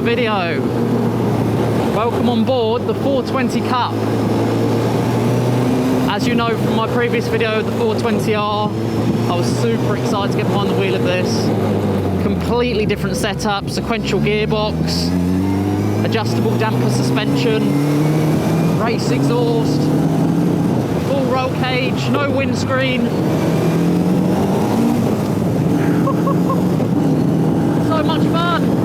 another video. Welcome on board the 420 Cup. As you know from my previous video, the 420R, I was super excited to get behind the wheel of this. Completely different setup, sequential gearbox, adjustable damper suspension, race exhaust, full roll cage, no windscreen. So much fun!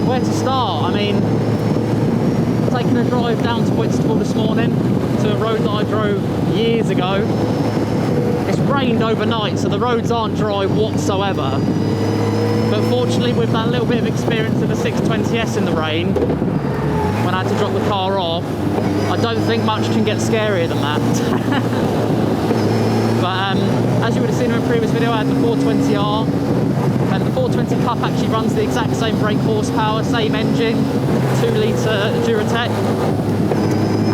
Where to start? I mean, taking a drive down to Whitstable this morning to a road that I drove years ago. It's rained overnight, so the roads aren't dry whatsoever. But fortunately, with that little bit of experience of the 620S in the rain, when I had to drop the car off, I don't think much can get scarier than that. But as you would have seen in my previous video, I had the 420R. And the 420 Cup actually runs the exact same brake horsepower, same engine, 2-litre Duratec.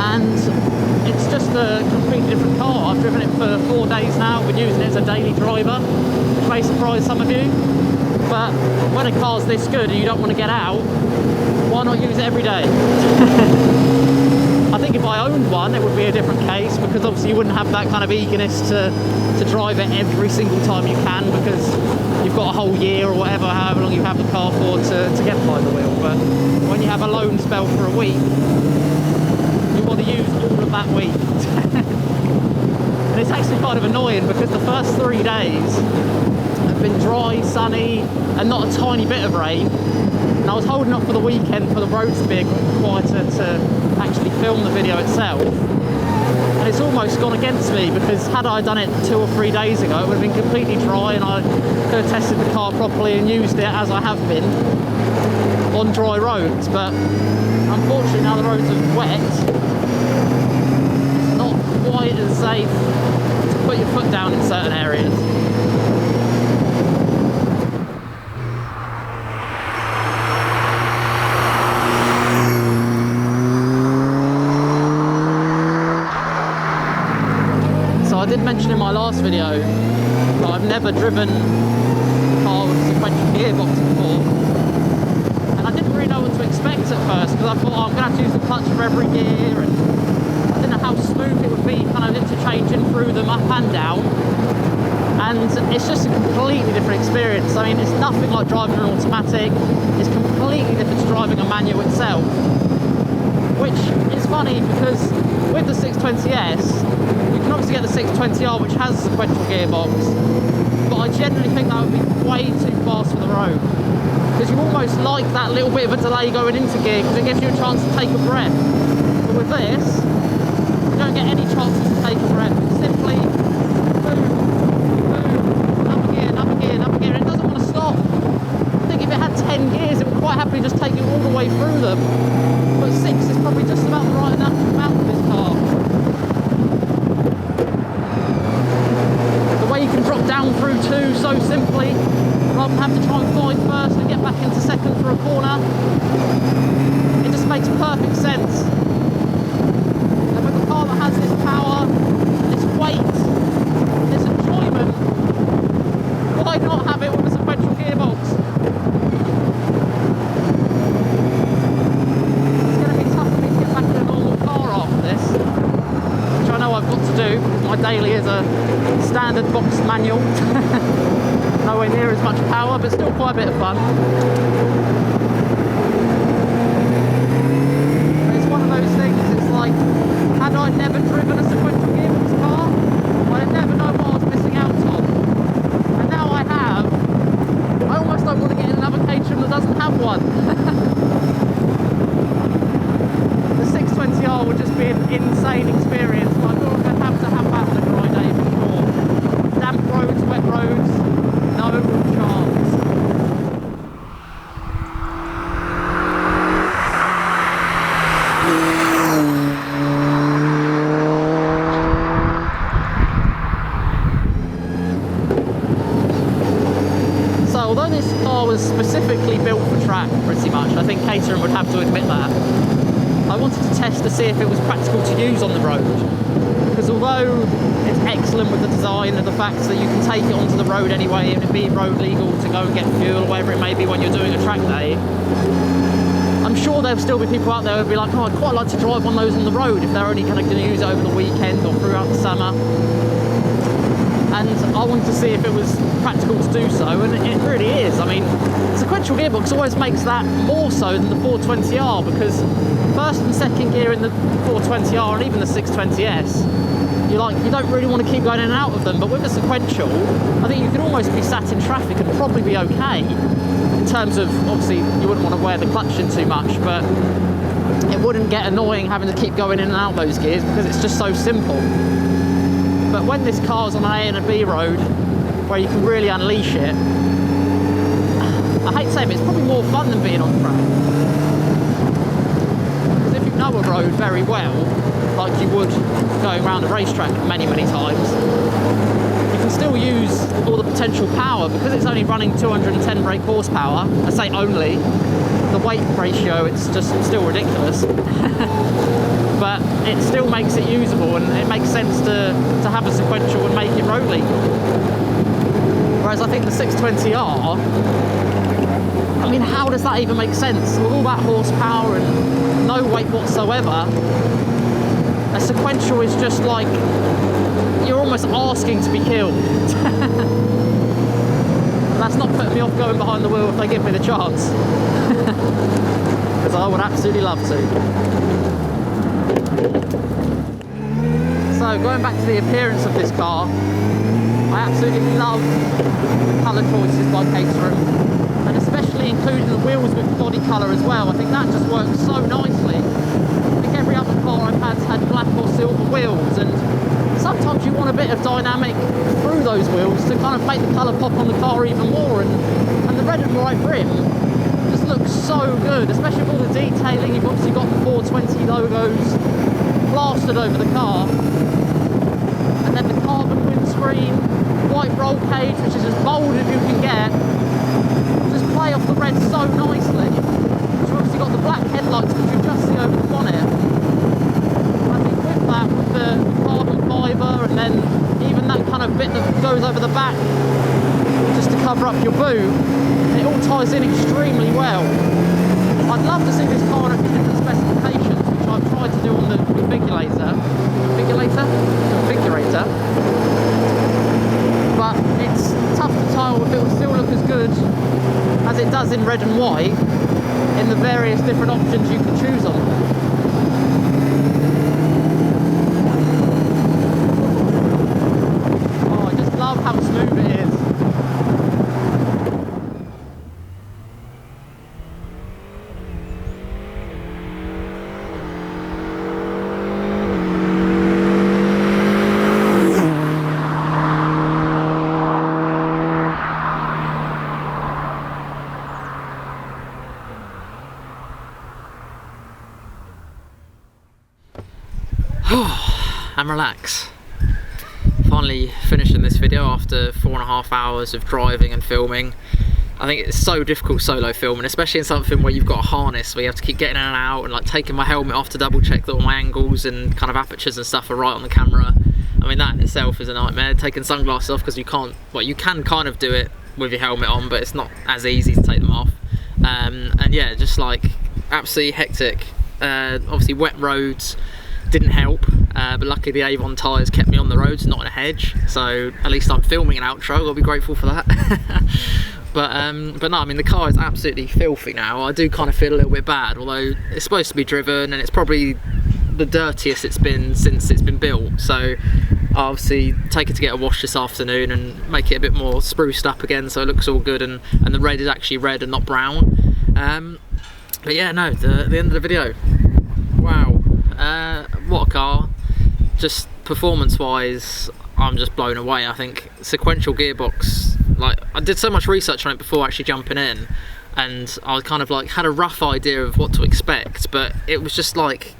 And it's just a completely different car. I've driven it for 4 days now, been using it as a daily driver, which may surprise some of you. But when a car's this good and you don't want to get out, why not use it every day? I think if I owned one, it would be a different case, because obviously you wouldn't have that kind of eagerness to drive it every single time you can, because you've got a whole year or whatever, however long you have the car for to get behind the wheel. But when you have a loan spell for a week, you want to use all of that week. And it's actually kind of annoying, because the first 3 days have been dry, sunny, and not a tiny bit of rain. And I was holding up for the weekend for the roads to be quieter to actually film the video itself. And it's almost gone against me, because had I done it 2 or 3 days ago, it would have been completely dry and I could have tested the car properly and used it as I have been on dry roads. But unfortunately, now the roads are wet, it's not quite as safe to put your foot down in certain areas. I did mention in my last video that I've never driven a car with a sequential gearbox before, and I didn't really know what to expect at first, because I thought, oh, I'm going to have to use the clutch for every gear, and I didn't know how smooth it would be kind of interchanging through them up and down. And it's just a completely different experience. I mean, it's nothing like driving an automatic. It's completely different to driving a manual itself, which is funny, because with the 620S, you can obviously get the 620R, which has a sequential gearbox, but I generally think that would be way too fast for the road, because you almost like that little bit of a delay going into gear, because it gives you a chance to take a breath. But with this, you don't get any chances to take a breath. It's simply boom, boom, another gear, another gear, another gear, and it doesn't want to stop. I think if it had 10 gears, it would quite happily just take you all the way through them. But 6 is probably just about the right enough amount for this car. The way you can drop down through 2 so simply, rather than have to try and find first and get back into second for a corner, it just makes perfect sense. And with a car that has this power, this weight, this enjoyment, why not have it with a sequential gearbox? My daily is a standard boxed manual. Nowhere near as much power, but still quite a bit of fun. But it's one of those things, it's like, had I never driven a sequential gearbox car, I'd never know what I was missing out on. And now I have. I almost don't want to get in another Caterham that doesn't have one. The 620R would just be an insane experience, but I thought I would have to have that on a dry day for sure. Damp roads, wet roads, no chance. specifically built for track, pretty much. I think Caterham would have to admit that. I wanted to test to see if it was practical to use on the road, because although it's excellent with the design and the fact that you can take it onto the road anyway and it be road legal to go and get fuel or whatever it may be when you're doing a track day, I'm sure there'll still be people out there who'll be like, oh, I'd quite like to drive one of those on the road if they're only kind of going to use it over the weekend or throughout the summer. And I wanted to see if it was practical to do so, and it really is. I mean, sequential gearbox always makes that more so than the 420R, because first and second gear in the 420R and even the 620S, you don't really want to keep going in and out of them. But with the sequential, I think you could almost be sat in traffic and probably be okay. In terms of, obviously, you wouldn't want to wear the clutch in too much, but it wouldn't get annoying having to keep going in and out those gears because it's just so simple. But when this car's on an A and a B road where you can really unleash it, I hate to say it, but it's probably more fun than being on track. Because if you know a road very well, like you would going around a racetrack many times, you can still use all the potential power because it's only running 210 brake horsepower. I say only. The weight ratio, it's just still ridiculous. But it still makes it usable, and it makes sense to have a sequential and make it road legal. Whereas I think the 620R, I mean, how does that even make sense? With all that horsepower and no weight whatsoever, a sequential is just like, you're almost asking to be killed. That's not putting me off going behind the wheel if they give me the chance. Because I would absolutely love to. So going back to the appearance of this car, I absolutely love the colour choices by Caterham, and especially including the wheels with body colour as well. I think that just works so nicely. I think every other car I've had black or silver wheels, and sometimes you want a bit of dynamic through those wheels to kind of make the colour pop on the car even more, and the red and white rim just looks so good, especially with all the detailing. You've obviously got the 420 logos plastered over the car, and then the carbon windscreen, white roll cage, which is as bold as you can get, just play off the red so nicely. You've obviously got the black headlights which you just see over the bonnet. I think with that, with the carbon fibre, and then even that kind of bit that goes over the back just to cover up your boot, it all ties in extremely well. I'd love to see this car in a few different specifications, which I've tried to do on the configurator, but it's tough to tell if it will still look as good as it does in red and white in the various different options you can choose on. Oh, I just love how smooth it is. And relax. Finally finishing this video after 4.5 hours of driving and filming. I think it's so difficult solo filming, especially in something where you've got a harness where you have to keep getting in and out, and like taking my helmet off to double check that all my angles and kind of apertures and stuff are right on the camera. I mean, that in itself is a nightmare. Taking sunglasses off, because you can't, well, you can kind of do it with your helmet on, but it's not as easy to take them off. And yeah, just like absolutely hectic. Obviously wet roads didn't help, but luckily the Avon tyres kept me on the roads, not in a hedge, so at least I'm filming an outro. I'll be grateful for that. but no, I mean, the car is absolutely filthy now. I do kind of feel a little bit bad, although it's supposed to be driven and it's probably the dirtiest it's been since it's been built, so I'll obviously take it to get a wash this afternoon and make it a bit more spruced up again so it looks all good, and the red is actually red and not brown. But yeah, no, the end of the video, wow. What a car. Just performance wise, I'm just blown away. I think sequential gearbox, like, I did so much research on it before actually jumping in, and I kind of like had a rough idea of what to expect, but it was just like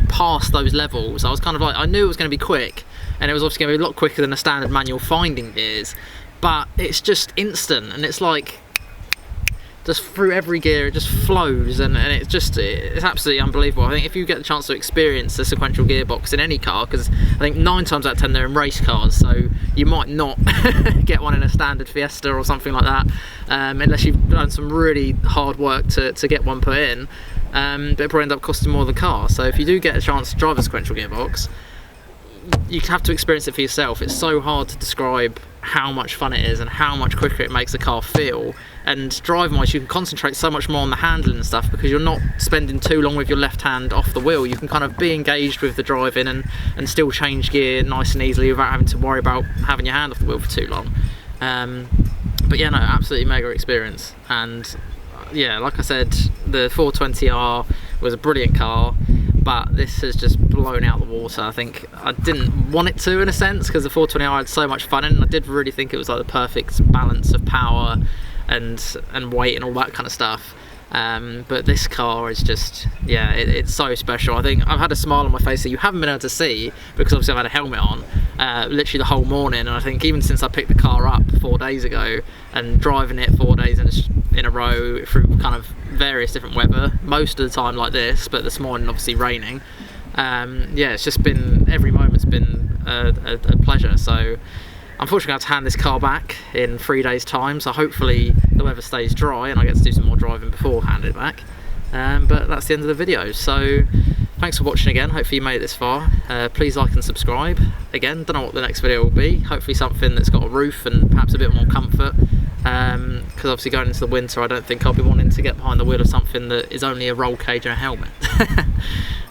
past those levels. I was kind of like, I knew it was going to be quick, and it was obviously going to be a lot quicker than a standard manual finding gears, but it's just instant, and it's like, just through every gear. It just flows, and it's absolutely unbelievable. I think if you get the chance to experience the sequential gearbox in any car, because I think 9 times out of 10 they're in race cars, so you might not get one in a standard Fiesta or something like that, unless you've done some really hard work to get one put in, but it probably ends up costing more than the car. So if you do get a chance to drive a sequential gearbox, you have to experience it for yourself. It's so hard to describe how much fun it is and how much quicker it makes the car feel. And driving wise, you can concentrate so much more on the handling and stuff, because you're not spending too long with your left hand off the wheel. You can kind of be engaged with the driving and still change gear nice and easily without having to worry about having your hand off the wheel for too long. But yeah, no, absolutely mega experience. And yeah, like I said, the 420R was a brilliant car, but this has just blown out the water. I think I didn't want it to, in a sense, because the 420R had so much fun in it, and I did really think it was like the perfect balance of power and weight and all that kind of stuff. But this car is just, yeah, it's so special. I think I've had a smile on my face that you haven't been able to see, because obviously I've had a helmet on literally the whole morning, and I think even since I picked the car up 4 days ago and driving it 4 days in a row through kind of various different weather, most of the time like this, but this morning obviously raining, yeah, it's just been, every moment's been a pleasure. So unfortunately I have to hand this car back in 3 days time, so hopefully the weather stays dry and I get to do some more driving before handing it back. But that's the end of the video. So thanks for watching again. Hopefully you made it this far. Please like and subscribe. Again, don't know what the next video will be. Hopefully something that's got a roof and perhaps a bit more comfort, because obviously going into the winter I don't think I'll be wanting to get behind the wheel of something that is only a roll cage and a helmet.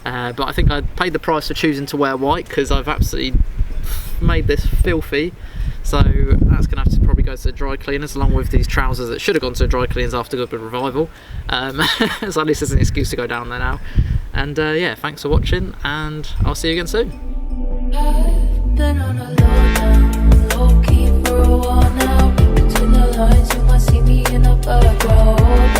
But I think I paid the price for choosing to wear white, because I've absolutely made this filthy. So that's going to have to probably go to the dry cleaners, along with these trousers that should have gone to the dry cleaners after Goodwood Revival. So at least there's an excuse to go down there now. And yeah, thanks for watching, and I'll see you again soon. I've been on a low down, low key for a while now. Between the lines, you might see me in a back row.